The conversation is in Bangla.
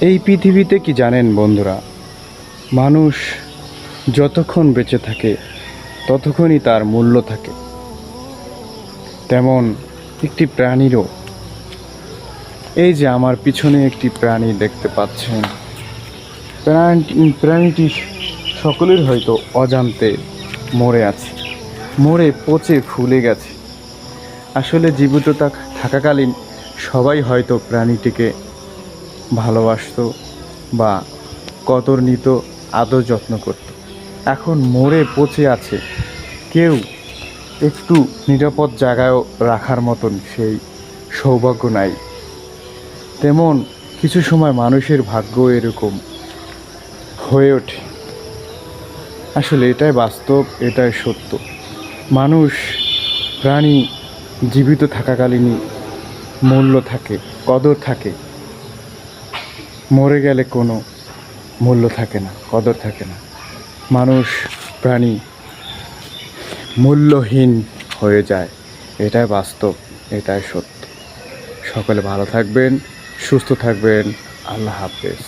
এই পৃথিবীতে কি জানেন বন্ধুরা, মানুষ যতক্ষণ বেঁচে থাকে ততক্ষণই তার মূল্য থাকে। তেমন একটি প্রাণীরও, এই যে আমার পিছনে একটি প্রাণী দেখতে পাচ্ছেন, প্রাণীটি সকলের হয়তো অজান্তে মরে আছে, মরে পচে ফুলে গেছে। আসলে জীবিত থাকাকালীন সবাই হয়তো প্রাণীটিকে ভালোবাসতো বা কদর নিত, আদর যত্ন করত। এখন মরে পচে আছে, কেউ একটু নিরাপদ জায়গায় রাখার মতন সেই সৌভাগ্য নাই। তেমন কিছু সময় মানুষের ভাগ্য এরকম হয়ে ওঠে। আসলে এটাই বাস্তব, এটাই সত্য। মানুষ প্রাণী জীবিত থাকাকালীনই মূল্য থাকে, কদর থাকে। মরে গেলে কোনো মূল্য থাকে না, কদর থাকে না। মানুষ প্রাণী মূল্যহীন হয়ে যায়। এটাই বাস্তব, এটাই সত্য। সকলে ভালো থাকবেন, সুস্থ থাকবেন। আল্লাহ হাফেজ।